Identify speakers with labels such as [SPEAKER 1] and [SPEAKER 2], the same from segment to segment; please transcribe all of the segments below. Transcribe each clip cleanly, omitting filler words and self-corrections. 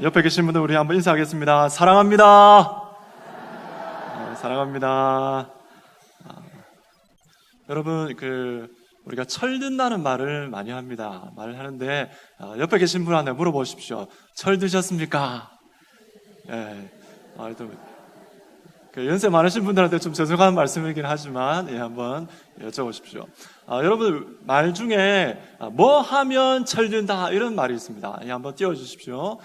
[SPEAKER 1] 옆에 계신 분들 우리 한번 인사하겠습니다. 사랑합니다. 사랑합니다. 여러분, 우리가 철든다는 말을 많이 합니다. 말을 하는데, 옆에 계신 분한테 물어보십시오. 철 드셨습니까? 예. 연세 많으신 분들한테 좀 죄송한 말씀이긴 하지만, 한번 여쭤보십시오. 여러분, 말 중에, 뭐 하면 철든다, 이런 말이 있습니다. 한번 띄워주십시오.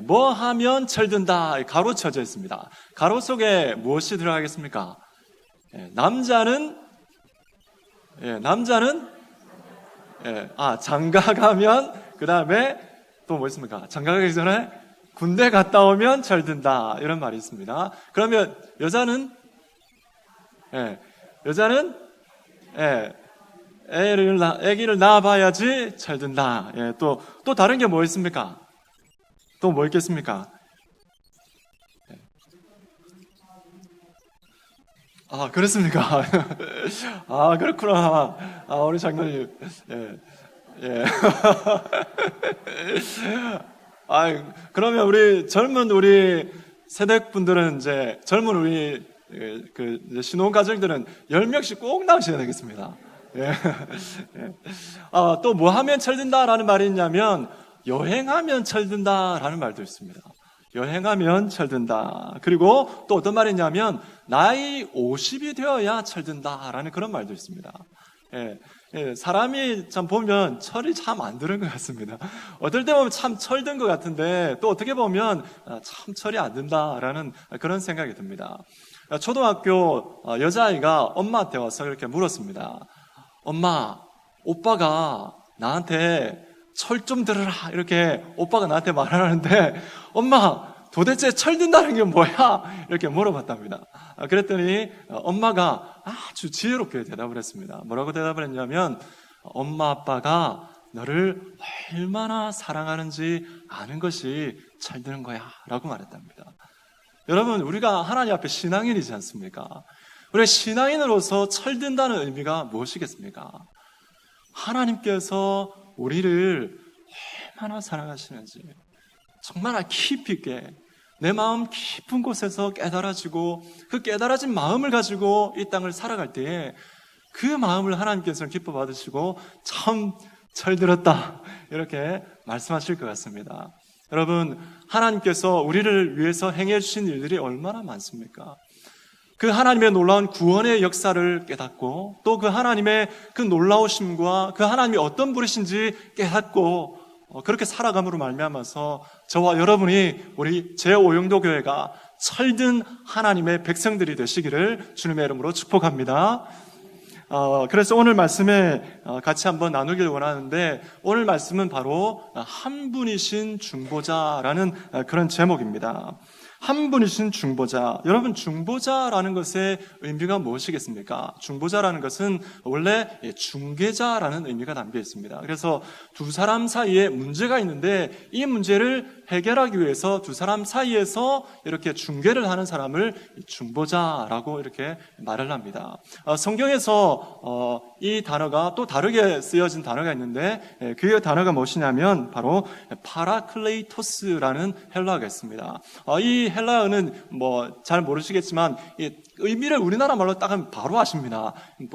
[SPEAKER 1] 뭐 하면 철든다, 가로 쳐져 있습니다. 가로 속에 무엇이 들어가겠습니까? 남자는 장가 가면, 그 다음에 또 뭐 있습니까? 장가 가기 전에 군대 갔다 오면 철든다, 이런 말이 있습니다. 그러면 여자는 아기를 낳아봐야지 철든다. 또 다른 게 뭐 있습니까? 또 뭐 있겠습니까? 그렇습니까? 그렇구나. 우리 장로님. 그러면 우리 젊은 세대분들은 젊은 이제 신혼가정들은 10명씩 꼭 나오셔야 되겠습니다. 또 뭐 하면 철든다라는 말이 있냐면, 여행하면 철든다라는 말도 있습니다. 여행하면 철든다. 그리고 또 어떤 말이 있냐면, 나이 50이 되어야 철든다라는 그런 말도 있습니다. 사람이 참 보면 철이 참 안 드는 것 같습니다. 어떨 때 보면 참 철든 것 같은데, 또 어떻게 보면 참 철이 안 든다라는 그런 생각이 듭니다. 초등학교 여자아이가 엄마한테 와서 이렇게 물었습니다. 엄마, 오빠가 나한테 철 좀 들어라, 이렇게 오빠가 나한테 말하는데, 엄마, 도대체 철든다는 게 뭐야? 이렇게 물어봤답니다. 그랬더니 엄마가 아주 지혜롭게 대답을 했습니다. 뭐라고 대답을 했냐면, 엄마 아빠가 너를 얼마나 사랑하는지 아는 것이 철드는 거야 라고 말했답니다. 여러분, 우리가 하나님 앞에 신앙인이지 않습니까? 우리가 신앙인으로서 철든다는 의미가 무엇이겠습니까? 하나님께서 우리를 얼마나 사랑하시는지 정말 깊이 있게 내 마음 깊은 곳에서 깨달아지고, 그 깨달아진 마음을 가지고 이 땅을 살아갈 때에 그 마음을 하나님께서는 기뻐 받으시고 참 철들었다, 이렇게 말씀하실 것 같습니다. 여러분, 하나님께서 우리를 위해서 행해 주신 일들이 얼마나 많습니까? 그 하나님의 놀라운 구원의 역사를 깨닫고, 또 그 하나님의 그 놀라우심과 그 하나님이 어떤 분이신지 깨닫고, 그렇게 살아감으로 말미암아서 저와 여러분이 우리 제5영도 교회가 철든 하나님의 백성들이 되시기를 주님의 이름으로 축복합니다. 그래서 오늘 말씀에 같이 한번 나누길 원하는데, 오늘 말씀은 바로 한 분이신 중보자라는 그런 제목입니다. 한 분이신 중보자. 여러분, 중보자라는 것의 의미가 무엇이겠습니까? 중보자라는 것은 원래 중개자라는 의미가 담겨 있습니다. 그래서 두 사람 사이에 문제가 있는데, 이 문제를 해결하기 위해서 두 사람 사이에서 이렇게 중개를 하는 사람을 중보자라고 이렇게 말을 합니다. 성경에서 이 단어가 또 다르게 쓰여진 단어가 있는데, 그 단어가 무엇이냐면 바로 파라클레이토스라는 헬라어가 있습니다. 이 헬라어는 잘 모르시겠지만 의미를 우리나라 말로 딱 하면 바로 아십니다.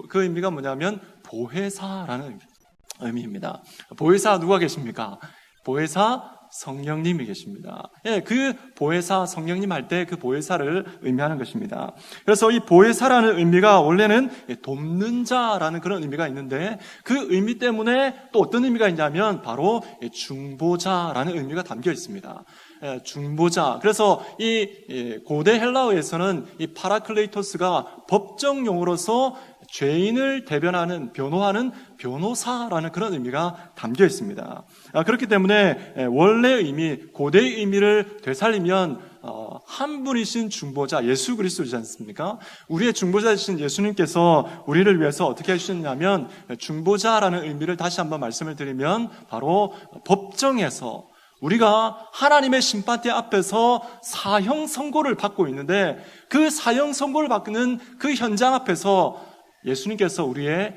[SPEAKER 1] 그 의미가 뭐냐면 보혜사라는 의미입니다. 보혜사 누가 계십니까? 보혜사 성령님이 계십니다. 그 보혜사 성령님 할 때 그 보혜사를 의미하는 것입니다. 그래서 이 보혜사라는 의미가 원래는 돕는 자라는 그런 의미가 있는데, 그 의미 때문에 또 어떤 의미가 있냐면 바로 중보자라는 의미가 담겨 있습니다. 중보자. 그래서 이 고대 헬라어에서는 이 파라클레이토스가 법정 용어로서 죄인을 대변하는, 변호하는 변호사라는 그런 의미가 담겨 있습니다. 그렇기 때문에 원래의 의미, 고대의 의미를 되살리면 한 분이신 중보자, 예수 그리스도이지 않습니까? 우리의 중보자이신 예수님께서 우리를 위해서 어떻게 해주셨냐면, 중보자라는 의미를 다시 한번 말씀을 드리면 바로 법정에서 우리가 하나님의 심판대 앞에서 사형 선고를 받고 있는데, 그 사형 선고를 받는 그 현장 앞에서 예수님께서 우리의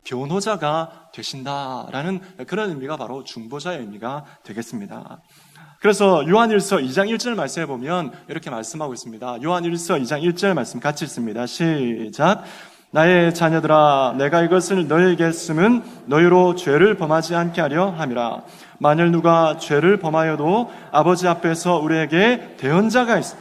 [SPEAKER 1] 변호자가 되신다라는 그런 의미가 바로 중보자의 의미가 되겠습니다. 그래서 요한일서 2장 1절 말씀에 보면 이렇게 말씀하고 있습니다. 요한일서 2장 1절 말씀 같이 읽습니다. 시작. 나의 자녀들아, 내가 이것을 너희에게 쓰면 너희로 죄를 범하지 않게 하려 함이라. 만일 누가 죄를 범하여도 아버지 앞에서 우리에게 대언자가 있어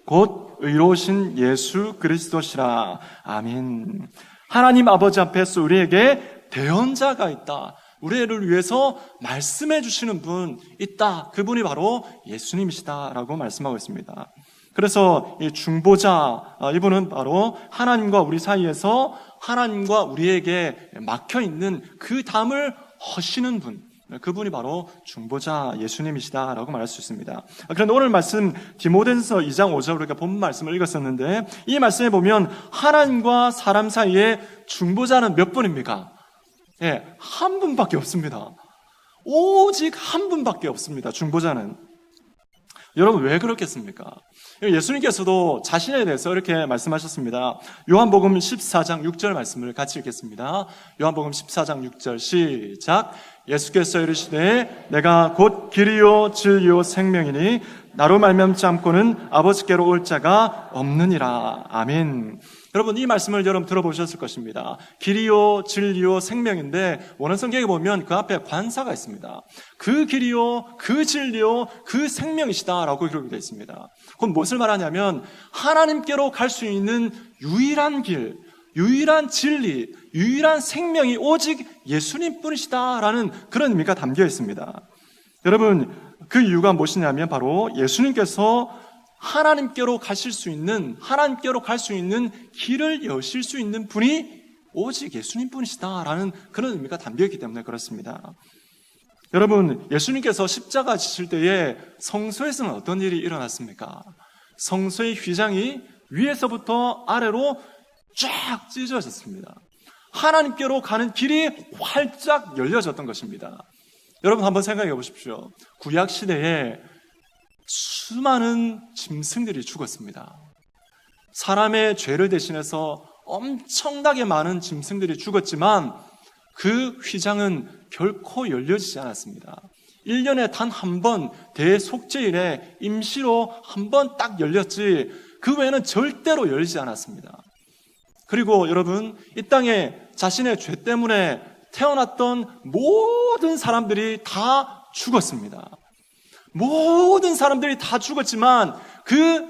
[SPEAKER 1] 곧 의로우신 예수 그리스도시라. 아멘. 하나님 아버지 앞에서 우리에게 대언자가 있다. 우리를 위해서 말씀해 주시는 분 있다. 그분이 바로 예수님이시다라고 말씀하고 있습니다. 그래서 이 중보자, 이분은 바로 하나님과 우리 사이에서 하나님과 우리에게 막혀있는 그 담을 허시는 분, 그분이 바로 중보자 예수님이시다라고 말할 수 있습니다. 그런데 오늘 말씀 디모데전서 2장 5절 우리가 본 말씀을 읽었었는데 이 말씀에 보면 하나님과 사람 사이에 중보자는 몇 분입니까? 예, 한 분밖에 없습니다. 오직 한 분밖에 없습니다. 중보자는. 여러분 왜 그렇겠습니까? 예수님께서도 자신에 대해서 이렇게 말씀하셨습니다. 요한복음 14장 6절 말씀을 같이 읽겠습니다. 요한복음 14장 6절 시작. 예수께서 이르시되 내가 곧 길이요 진리요 생명이니 나로 말미암지 않고는 아버지께로 올 자가 없느니라. 아멘. 여러분 이 말씀을 여러분 들어보셨을 것입니다. 길이요 진리요 생명인데 원어 성경에 보면 그 앞에 관사가 있습니다. 그 길이요 그 진리요 그 생명이시다라고 기록이 되어 있습니다. 그건 무엇을 말하냐면 하나님께로 갈 수 있는 유일한 길, 유일한 진리, 유일한 생명이 오직 예수님뿐이시다라는 그런 의미가 담겨 있습니다. 여러분 그 이유가 무엇이냐면 바로 예수님께서 하나님께로 가실 수 있는, 하나님께로 갈 수 있는 길을 여실 수 있는 분이 오직 예수님뿐이시다라는 그런 의미가 담겨 있기 때문에 그렇습니다. 여러분 예수님께서 십자가 지실 때에 성소에서는 어떤 일이 일어났습니까? 성소의 휘장이 위에서부터 아래로 쫙 찢어졌습니다. 하나님께로 가는 길이 활짝 열려졌던 것입니다. 여러분 한번 생각해 보십시오. 구약 시대에 수많은 짐승들이 죽었습니다. 사람의 죄를 대신해서 엄청나게 많은 짐승들이 죽었지만 그 휘장은 결코 열려지지 않았습니다. 1년에 단 한 번 대속죄일에 임시로 한 번 딱 열렸지 그 외에는 절대로 열리지 않았습니다. 그리고 여러분 이 땅에 자신의 죄 때문에 태어났던 모든 사람들이 다 죽었습니다. 모든 사람들이 다 죽었지만 그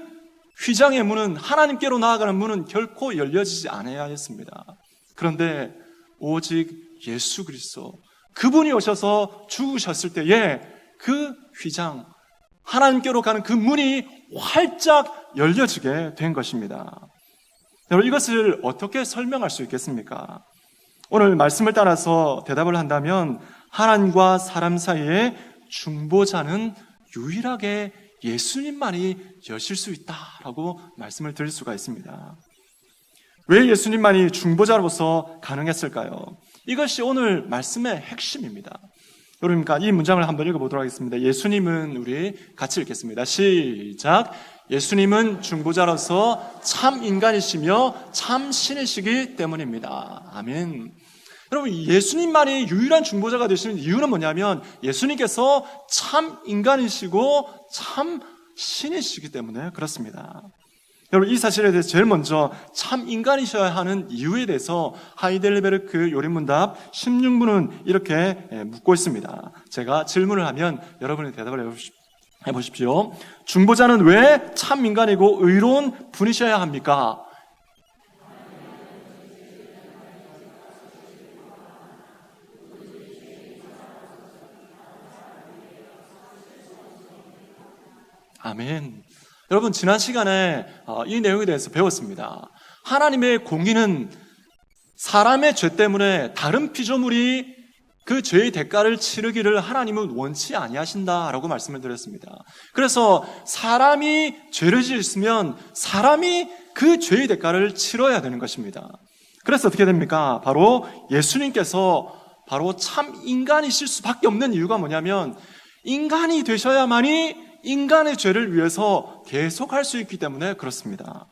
[SPEAKER 1] 휘장의 문은 하나님께로 나아가는 문은 결코 열려지지 않아야 했습니다. 그런데 오직 예수 그리스도 그분이 오셔서 죽으셨을 때에 그 휘장 하나님께로 가는 그 문이 활짝 열려지게 된 것입니다. 여러분 이것을 어떻게 설명할 수 있겠습니까? 오늘 말씀을 따라서 대답을 한다면 하나님과 사람 사이에 중보자는 유일하게 예수님만이 여실 수 있다라고 말씀을 드릴 수가 있습니다. 왜 예수님만이 중보자로서 가능했을까요? 이것이 오늘 말씀의 핵심입니다. 그러니까 이 문장을 한번 읽어보도록 하겠습니다. 예수님은 우리 같이 읽겠습니다. 시작. 예수님은 중보자로서 참 인간이시며 참 신이시기 때문입니다. 아멘. 여러분 예수님만이 유일한 중보자가 되시는 이유는 뭐냐면 예수님께서 참 인간이시고 참 신이시기 때문에 그렇습니다. 여러분 이 사실에 대해서 제일 먼저 참 인간이셔야 하는 이유에 대해서 하이델베르크 요리문답 16문은 이렇게 묻고 있습니다. 제가 질문을 하면 여러분이 대답을 해보십시오. 중보자는 왜 참 인간이고 의로운 분이셔야 합니까? 아멘. 여러분 지난 시간에 이 내용에 대해서 배웠습니다. 하나님의 공의는 사람의 죄 때문에 다른 피조물이 그 죄의 대가를 치르기를 하나님은 원치 아니하신다라고 말씀을 드렸습니다. 그래서 사람이 죄를 지었으면 사람이 그 죄의 대가를 치러야 되는 것입니다. 그래서 어떻게 됩니까? 바로 예수님께서 바로 참 인간이실 수밖에 없는 이유가 뭐냐면 인간이 되셔야만이 인간의 죄를 위해서 계속할 수 있기 때문에 그렇습니다.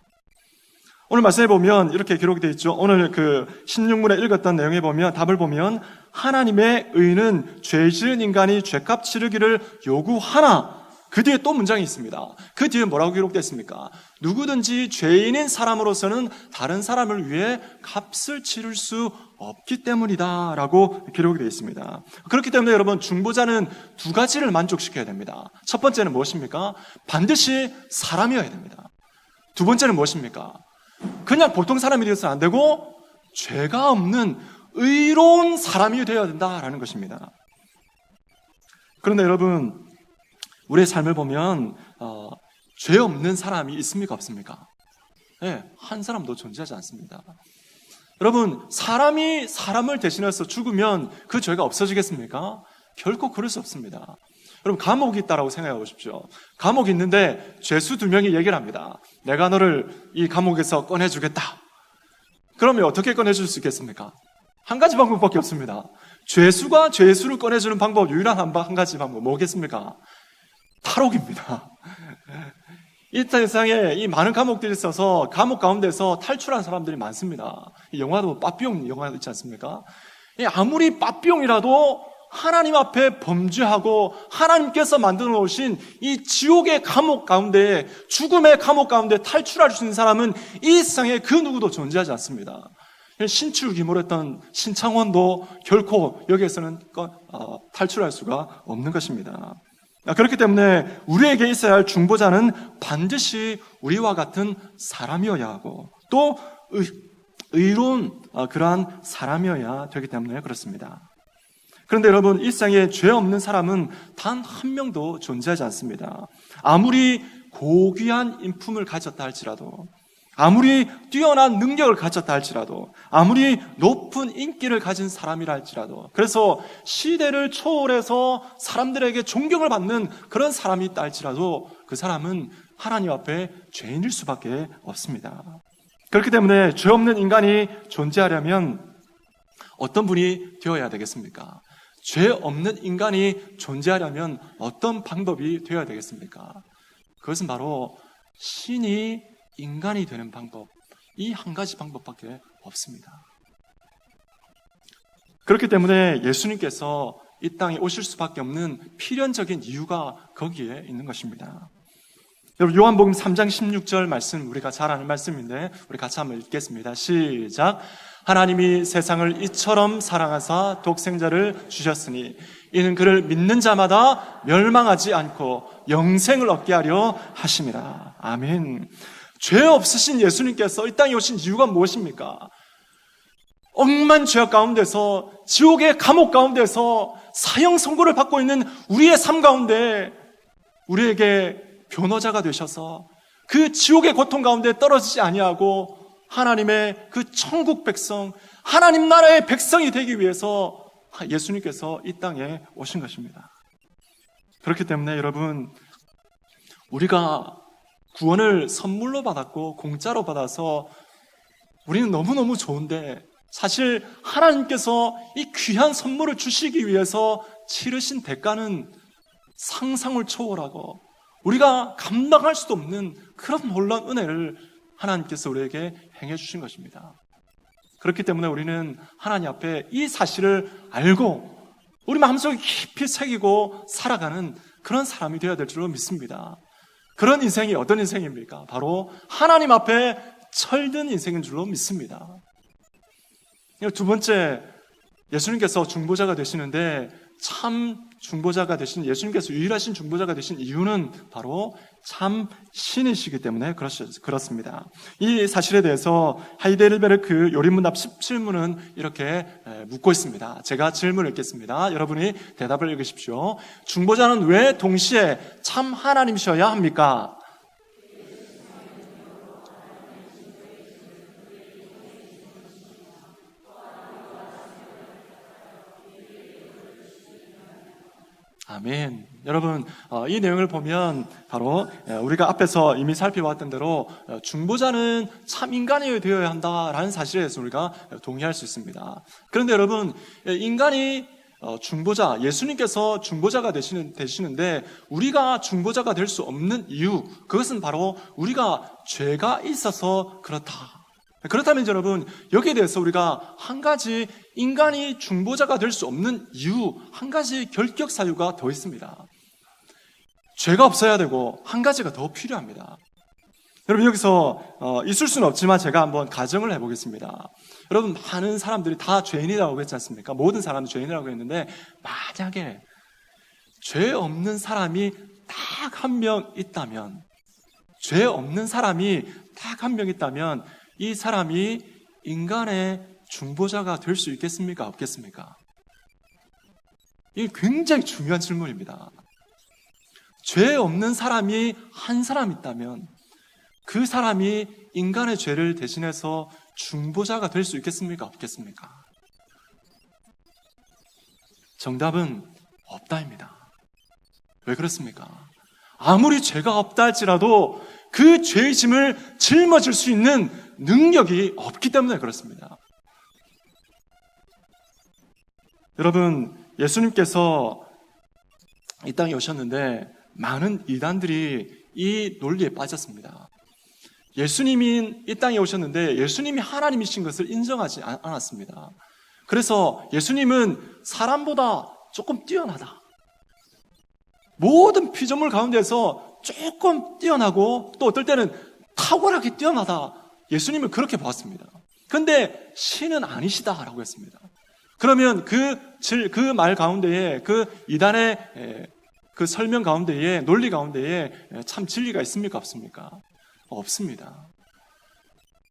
[SPEAKER 1] 오늘 말씀에 보면 이렇게 기록이 되어 있죠. 오늘 그 16문에 읽었던 내용에 보면, 답을 보면 하나님의 의는 죄 지은 인간이 죄값 치르기를 요구하나, 그 뒤에 또 문장이 있습니다. 그 뒤에 뭐라고 기록되어 있습니까? 누구든지 죄인인 사람으로서는 다른 사람을 위해 값을 치를 수 없기 때문이다 라고 기록이 되어 있습니다. 그렇기 때문에 여러분, 중보자는 두 가지를 만족시켜야 됩니다. 첫 번째는 무엇입니까? 반드시 사람이어야 됩니다. 두 번째는 무엇입니까? 그냥 보통 사람이 되어서는 안 되고 죄가 없는 의로운 사람이 되어야 된다라는 것입니다. 그런데 여러분, 우리의 삶을 보면 죄 없는 사람이 있습니까? 없습니까? 네, 한 사람도 존재하지 않습니다. 여러분, 사람이 사람을 대신해서 죽으면 그 죄가 없어지겠습니까? 결코 그럴 수 없습니다. 여러분, 감옥이 있다라고 생각해 보십시오. 감옥이 있는데 죄수 2명이 얘기를 합니다. 내가 너를 이 감옥에서 꺼내주겠다. 그러면 어떻게 꺼내줄 수 있겠습니까? 한 가지 방법밖에 없습니다. 죄수가 죄수를 꺼내주는 방법, 유일한 한 가지 방법 뭐겠습니까? 탈옥입니다. 이 세상에 이 많은 감옥들이 있어서 감옥 가운데서 탈출한 사람들이 많습니다. 이 영화도 빠삐용 영화 있지 않습니까? 아무리 빠삐용이라도 하나님 앞에 범죄하고 하나님께서 만들어 놓으신 이 지옥의 감옥 가운데, 죽음의 감옥 가운데 탈출할 수 있는 사람은 이 세상에 그 누구도 존재하지 않습니다. 신출귀몰했던 신창원도 결코 여기에서는 탈출할 수가 없는 것입니다. 그렇기 때문에 우리에게 있어야 할 중보자는 반드시 우리와 같은 사람이어야 하고, 또 의로운 그러한 사람이어야 되기 때문에 그렇습니다. 그런데 여러분, 이 세상에 죄 없는 사람은 단 한 명도 존재하지 않습니다. 아무리 고귀한 인품을 가졌다 할지라도, 아무리 뛰어난 능력을 가졌다 할지라도, 아무리 높은 인기를 가진 사람이라 할지라도, 그래서 시대를 초월해서 사람들에게 존경을 받는 그런 사람이 있다 할지라도 그 사람은 하나님 앞에 죄인일 수밖에 없습니다. 그렇기 때문에 죄 없는 인간이 존재하려면 어떤 분이 되어야 되겠습니까? 죄 없는 인간이 존재하려면 어떤 방법이 되어야 되겠습니까? 그것은 바로 신이 인간이 되는 방법, 이 한 가지 방법밖에 없습니다. 그렇기 때문에 예수님께서 이 땅에 오실 수밖에 없는 필연적인 이유가 거기에 있는 것입니다. 여러분, 요한복음 3장 16절 말씀, 우리가 잘 아는 말씀인데 우리 같이 한번 읽겠습니다. 시작. 하나님이 세상을 이처럼 사랑하사 독생자를 주셨으니 이는 그를 믿는 자마다 멸망하지 않고 영생을 얻게 하려 하심이라. 아멘. 죄 없으신 예수님께서 이 땅에 오신 이유가 무엇입니까? 억만 죄악 가운데서, 지옥의 감옥 가운데서 사형 선고를 받고 있는 우리의 삶 가운데 우리에게 변호자가 되셔서 그 지옥의 고통 가운데 떨어지지 아니하고 하나님의 그 천국 백성, 하나님 나라의 백성이 되기 위해서 예수님께서 이 땅에 오신 것입니다. 그렇기 때문에 여러분, 우리가 구원을 선물로 받았고 공짜로 받아서 우리는 너무너무 좋은데, 사실 하나님께서 이 귀한 선물을 주시기 위해서 치르신 대가는 상상을 초월하고 우리가 감당할 수도 없는 그런 놀라운 은혜를 하나님께서 우리에게 행해 주신 것입니다. 그렇기 때문에 우리는 하나님 앞에 이 사실을 알고 우리 마음속에 깊이 새기고 살아가는 그런 사람이 되어야 될 줄로 믿습니다. 그런 인생이 어떤 인생입니까? 바로 하나님 앞에 철든 인생인 줄로 믿습니다. 두 번째, 예수님께서 중보자가 되시는데 참 중보자가 되신, 예수님께서 유일하신 중보자가 되신 이유는 바로 참 신이시기 때문에 그렇습니다. 이 사실에 대해서 하이델베르크 요리문답 17문은 이렇게 묻고 있습니다. 제가 질문을 읽겠습니다. 여러분이 대답을 읽으십시오. 중보자는 왜 동시에 참 하나님이셔야 합니까? 아멘. 여러분, 이 내용을 보면 바로 우리가 앞에서 이미 살펴봤던 대로 중보자는 참 인간이 되어야 한다라는 사실에 대해서 우리가 동의할 수 있습니다. 그런데 여러분, 인간이 중보자, 예수님께서 중보자가 되시는데 우리가 중보자가 될 수 없는 이유, 그것은 바로 우리가 죄가 있어서 그렇다. 그렇다면 여러분, 여기에 대해서 우리가 한 가지 인간이 중보자가 될 수 없는 이유, 한 가지 결격 사유가 더 있습니다. 죄가 없어야 되고 한 가지가 더 필요합니다. 여러분, 여기서 있을 수는 없지만 제가 한번 가정을 해보겠습니다. 여러분, 많은 사람들이 다 죄인이라고 했지 않습니까? 모든 사람이 죄인이라고 했는데, 만약에 죄 없는 사람이 딱 한 명 있다면, 죄 없는 사람이 딱 한 명 있다면 이 사람이 인간의 중보자가 될 수 있겠습니까? 없겠습니까? 이게 굉장히 중요한 질문입니다. 죄 없는 사람이 한 사람 있다면 그 사람이 인간의 죄를 대신해서 중보자가 될 수 있겠습니까? 없겠습니까? 정답은 없다입니다. 왜 그렇습니까? 아무리 죄가 없다 할지라도 그 죄의 짐을 짊어질 수 있는 능력이 없기 때문에 그렇습니다. 여러분, 예수님께서 이 땅에 오셨는데 많은 이단들이 이 논리에 빠졌습니다. 예수님이 이 땅에 오셨는데 예수님이 하나님이신 것을 인정하지 않았습니다. 그래서 예수님은 사람보다 조금 뛰어나다. 모든 피조물 가운데서 조금 뛰어나고 또 어떨 때는 탁월하게 뛰어나다. 예수님은 그렇게 보았습니다. 그런데 신은 아니시다라고 했습니다. 그러면 그 말 가운데에 그 이단의 그 설명 가운데에 논리 가운데에 참 진리가 있습니까? 없습니까? 없습니다.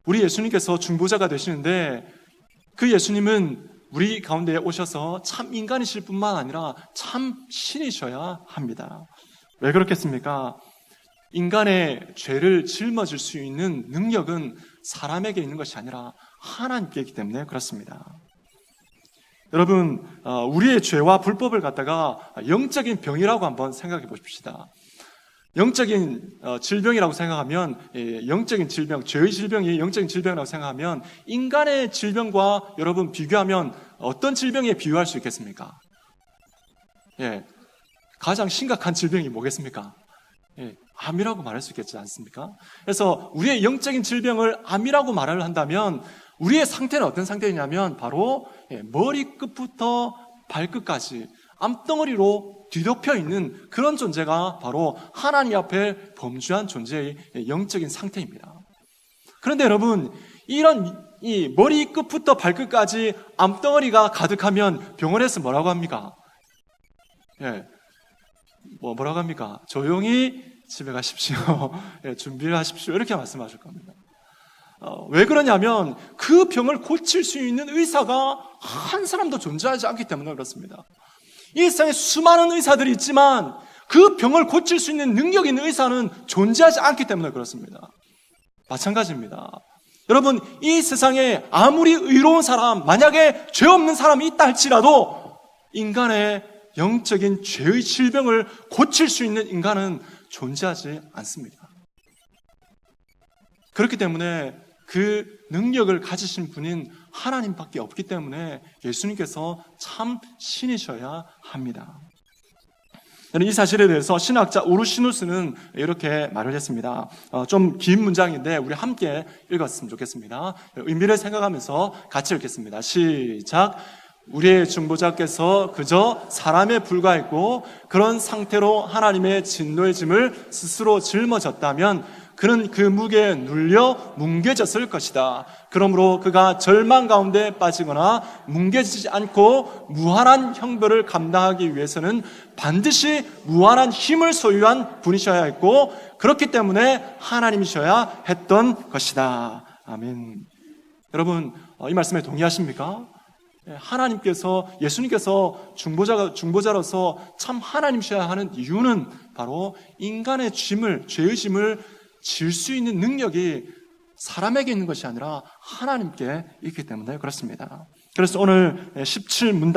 [SPEAKER 1] 우리 예수님께서 중보자가 되시는데 그 예수님은 우리 가운데에 오셔서 참 인간이실 뿐만 아니라 참 신이셔야 합니다. 왜 그렇겠습니까? 인간의 죄를 짊어질 수 있는 능력은 사람에게 있는 것이 아니라 하나님께 있기 때문에 그렇습니다. 여러분, 우리의 죄와 불법을 갖다가 영적인 병이라고 한번 생각해 보십시다. 영적인 질병이라고 생각하면, 영적인 질병, 죄의 질병이 영적인 질병이라고 생각하면 인간의 질병과 여러분 비교하면 어떤 질병에 비유할 수 있겠습니까? 가장 심각한 질병이 뭐겠습니까? 암이라고 말할 수 있겠지 않습니까? 그래서 우리의 영적인 질병을 암이라고 말을 한다면 우리의 상태는 어떤 상태냐면 바로 머리끝부터 발끝까지 암덩어리로 뒤덮여 있는 그런 존재가 바로 하나님 앞에 범죄한 존재의 영적인 상태입니다. 그런데 여러분, 이런 이 머리끝부터 발끝까지 암덩어리가 가득하면 병원에서 뭐라고 합니까? 뭐라고 합니까? 조용히 집에 가십시오. 준비를 하십시오. 이렇게 말씀하실 겁니다. 왜 그러냐면 그 병을 고칠 수 있는 의사가 한 사람도 존재하지 않기 때문에 그렇습니다. 이 세상에 수많은 의사들이 있지만 그 병을 고칠 수 있는 능력 있는 의사는 존재하지 않기 때문에 그렇습니다. 마찬가지입니다. 여러분, 이 세상에 아무리 의로운 사람, 만약에 죄 없는 사람이 있다 할지라도 인간의 영적인 죄의 질병을 고칠 수 있는 인간은 존재하지 않습니다. 그렇기 때문에 그 능력을 가지신 분인 하나님밖에 없기 때문에 예수님께서 참 신이셔야 합니다. 이 사실에 대해서 신학자 우르시누스는 이렇게 말을 했습니다. 좀 긴 문장인데 우리 함께 읽었으면 좋겠습니다. 의미를 생각하면서 같이 읽겠습니다. 시작. 우리의 중보자께서 그저 사람에 불과했고 그런 상태로 하나님의 진노의 짐을 스스로 짊어졌다면 그는 그 무게에 눌려 뭉개졌을 것이다. 그러므로 그가 절망 가운데 빠지거나 뭉개지지 않고 무한한 형벌을 감당하기 위해서는 반드시 무한한 힘을 소유한 분이셔야 했고 그렇기 때문에 하나님이셔야 했던 것이다. 아멘. 여러분, 이 말씀에 동의하십니까? 하나님께서, 예수님께서 중보자로서 참 하나님이셔야 하는 이유는 바로 인간의 짐을, 죄의 짐을 질 수 있는 능력이 사람에게 있는 것이 아니라 하나님께 있기 때문에 그렇습니다. 그래서 오늘 17문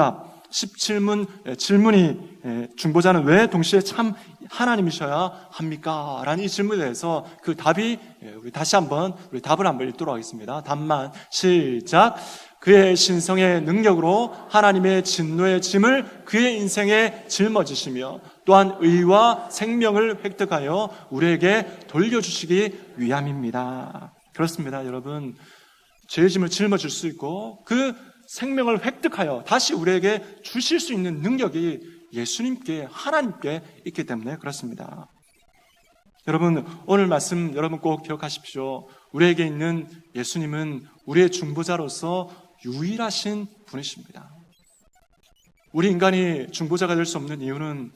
[SPEAKER 1] 질문이 중보자는 왜 동시에 참 하나님이셔야 합니까? 라는 이 질문에 대해서 그 답이 우리 다시 한번 우리 답을 한번 읽도록 하겠습니다. 답만 시작. 그의 신성의 능력으로 하나님의 진노의 짐을 그의 인생에 짊어지시며 또한 의와 생명을 획득하여 우리에게 돌려주시기 위함입니다. 그렇습니다, 여러분. 죄의 짐을 짊어질 수 있고 그 생명을 획득하여 다시 우리에게 주실 수 있는 능력이 예수님께, 하나님께 있기 때문에 그렇습니다. 여러분, 오늘 말씀 여러분 꼭 기억하십시오. 우리에게 있는 예수님은 우리의 중보자로서 유일하신 분이십니다. 우리 인간이 중보자가 될 수 없는 이유는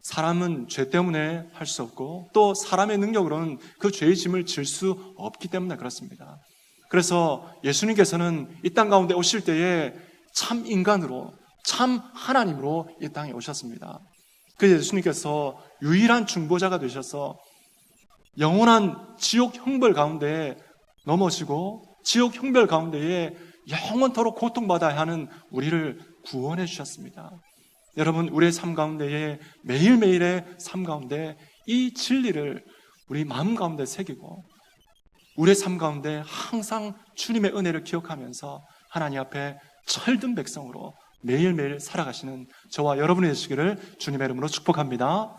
[SPEAKER 1] 사람은 죄 때문에 할 수 없고 또 사람의 능력으로는 그 죄의 짐을 질 수 없기 때문에 그렇습니다. 그래서 예수님께서는 이 땅 가운데 오실 때에 참 인간으로, 참 하나님으로 이 땅에 오셨습니다. 그 예수님께서 유일한 중보자가 되셔서 영원한 지옥 형벌 가운데 넘어지고 지옥 형벌 가운데에 영원토록 고통받아야 하는 우리를 구원해 주셨습니다. 여러분, 우리의 삶 가운데에 매일매일의 삶 가운데 이 진리를 우리 마음 가운데 새기고 우리의 삶 가운데 항상 주님의 은혜를 기억하면서 하나님 앞에 철든 백성으로 매일매일 살아가시는 저와 여러분이 되시기를 주님의 이름으로 축복합니다.